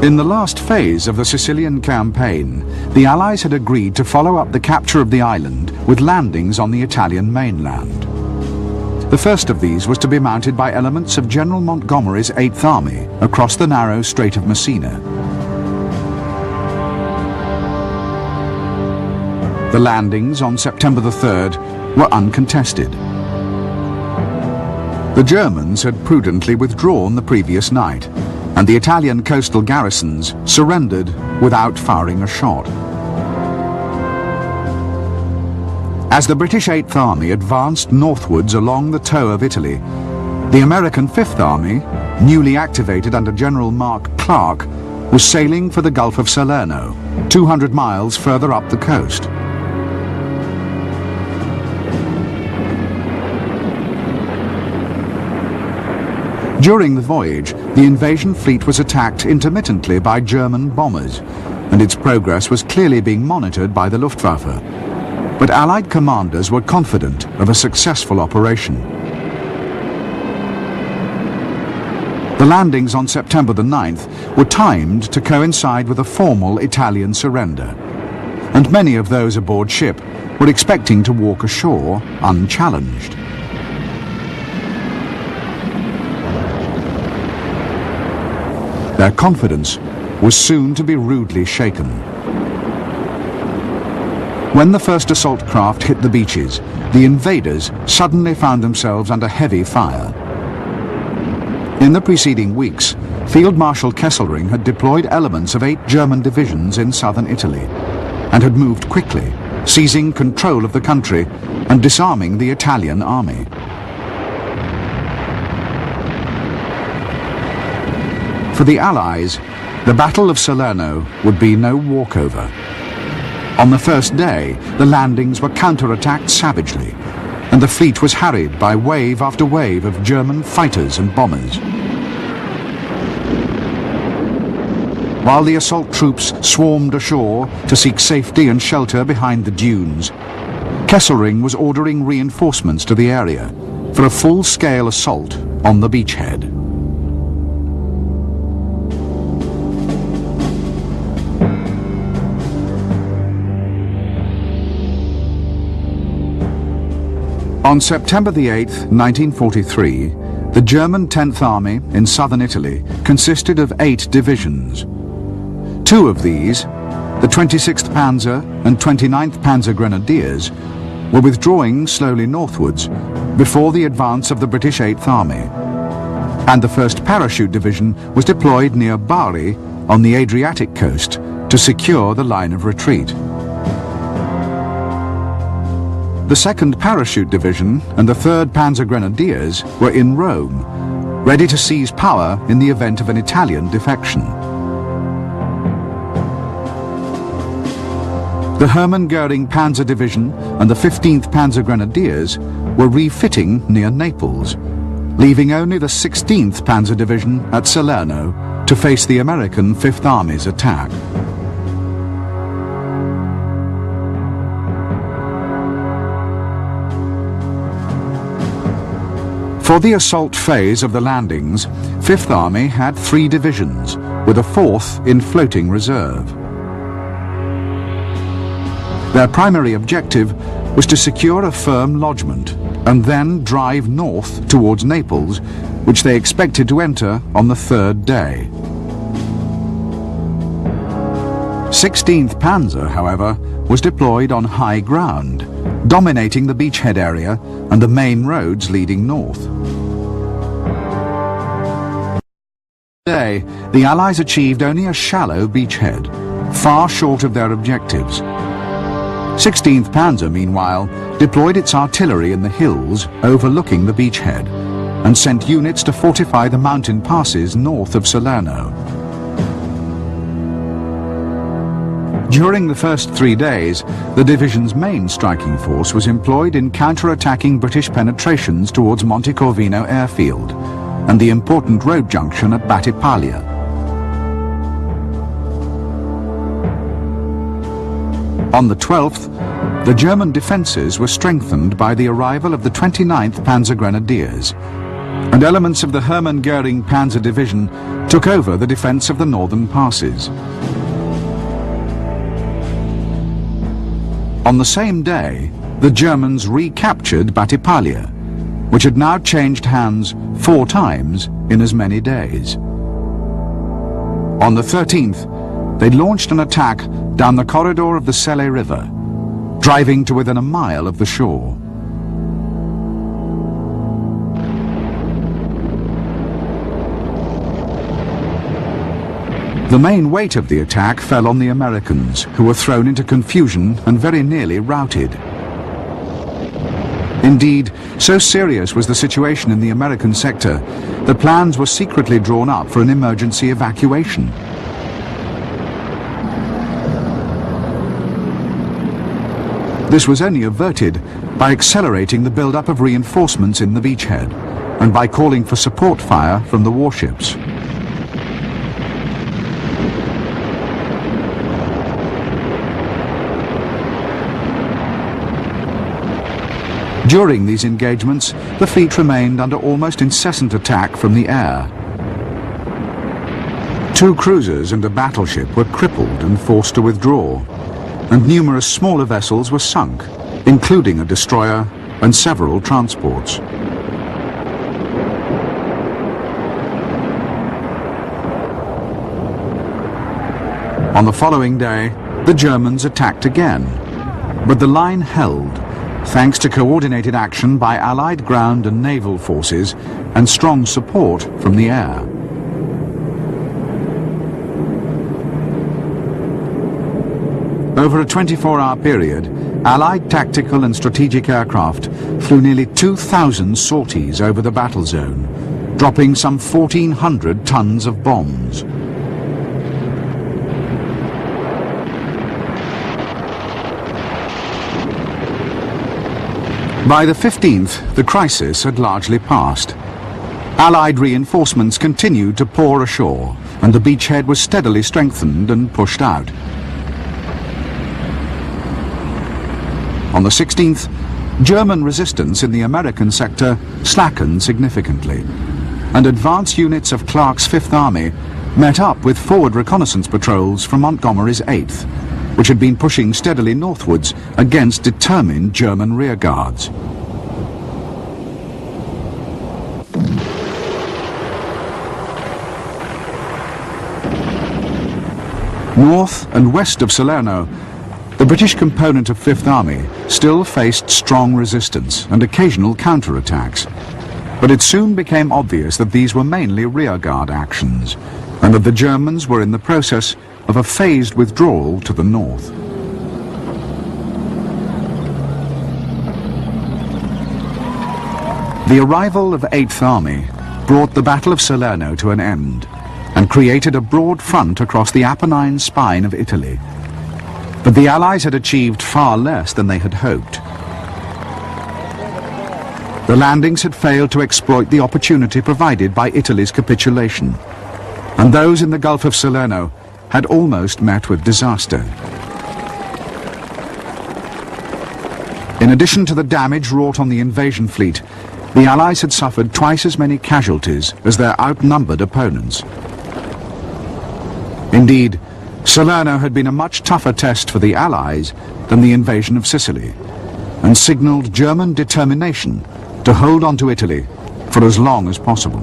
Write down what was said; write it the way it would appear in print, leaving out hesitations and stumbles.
In the last phase of the Sicilian campaign, the Allies had agreed to follow up the capture of the island with landings on the Italian mainland. The first of these was to be mounted by elements of General Montgomery's 8th Army across the narrow Strait of Messina. The landings on September the 3rd were uncontested. The Germans had prudently withdrawn the previous night, and the Italian coastal garrisons surrendered without firing a shot. As the British 8th Army advanced northwards along the toe of Italy, the American 5th Army, newly activated under General Mark Clark, was sailing for the Gulf of Salerno, 200 miles further up the coast. During the voyage, the invasion fleet was attacked intermittently by German bombers, and its progress was clearly being monitored by the Luftwaffe. But Allied commanders were confident of a successful operation. The landings on September the 9th were timed to coincide with a formal Italian surrender, and many of those aboard ship were expecting to walk ashore unchallenged. Their confidence was soon to be rudely shaken. When the first assault craft hit the beaches, the invaders suddenly found themselves under heavy fire. In the preceding weeks, Field Marshal Kesselring had deployed elements of 8 German divisions in southern Italy and had moved quickly, seizing control of the country and disarming the Italian army. For the Allies, the Battle of Salerno would be no walkover. On the first day, the landings were counterattacked savagely, and the fleet was harried by wave after wave of German fighters and bombers. While the assault troops swarmed ashore to seek safety and shelter behind the dunes, Kesselring was ordering reinforcements to the area for a full-scale assault on the beachhead. On September the 8th, 1943, the German 10th Army in southern Italy consisted of 8 divisions. 2 of these, the 26th Panzer and 29th Panzer Grenadiers, were withdrawing slowly northwards before the advance of the British 8th Army, and the 1st Parachute Division was deployed near Bari on the Adriatic coast to secure the line of retreat. The 2nd Parachute Division and the 3rd Panzer Grenadiers were in Rome, ready to seize power in the event of an Italian defection. The Hermann Göring Panzer Division and the 15th Panzer Grenadiers were refitting near Naples, leaving only the 16th Panzer Division at Salerno to face the American 5th Army's attack. For the assault phase of the landings, 5th Army had 3 divisions, with a 4th in floating reserve. Their primary objective was to secure a firm lodgment and then drive north towards Naples, which they expected to enter on the 3rd day. 16th Panzer, however, was deployed on high ground, dominating the beachhead area and the main roads leading north. Today, the Allies achieved only a shallow beachhead, far short of their objectives. 16th Panzer, meanwhile, deployed its artillery in the hills overlooking the beachhead and sent units to fortify the mountain passes north of Salerno. During the first 3 days, the division's main striking force was employed in counter-attacking British penetrations towards Montecorvino airfield and the important road junction at Battipaglia. On the 12th, the German defences were strengthened by the arrival of the 29th Panzer Grenadiers, and elements of the Hermann Goering Panzer Division took over the defense of the northern passes. On the same day, the Germans recaptured Battipaglia, which had now changed hands 4 times in as many days. On the 13th, they launched an attack down the corridor of the Selle River, driving to within a mile of the shore. The main weight of the attack fell on the Americans, who were thrown into confusion and very nearly routed. Indeed, so serious was the situation in the American sector that plans were secretly drawn up for an emergency evacuation. This was only averted by accelerating the build-up of reinforcements in the beachhead and by calling for support fire from the warships. During these engagements, the fleet remained under almost incessant attack from the air. 2 cruisers and a battleship were crippled and forced to withdraw, and numerous smaller vessels were sunk, including a destroyer and several transports. On the following day, the Germans attacked again, but the line held, thanks to coordinated action by Allied ground and naval forces and strong support from the air. Over a 24-hour period, Allied tactical and strategic aircraft flew nearly 2,000 sorties over the battle zone, dropping some 1,400 tons of bombs. By the 15th, the crisis had largely passed. Allied reinforcements continued to pour ashore, and the beachhead was steadily strengthened and pushed out. On the 16th, German resistance in the American sector slackened significantly, and advance units of Clark's Fifth Army met up with forward reconnaissance patrols from Montgomery's 8th, which had been pushing steadily northwards against determined German rearguards. North and west of Salerno, the British component of Fifth Army still faced strong resistance and occasional counterattacks, but it soon became obvious that these were mainly rearguard actions, and that the Germans were in the process of a phased withdrawal to the north. The arrival of 8th Army brought the Battle of Salerno to an end and created a broad front across the Apennine spine of Italy. But the Allies had achieved far less than they had hoped. The landings had failed to exploit the opportunity provided by Italy's capitulation, and those in the Gulf of Salerno had almost met with disaster. In addition to the damage wrought on the invasion fleet, the Allies had suffered twice as many casualties as their outnumbered opponents. Indeed, Salerno had been a much tougher test for the Allies than the invasion of Sicily, and signalled German determination to hold on to Italy for as long as possible.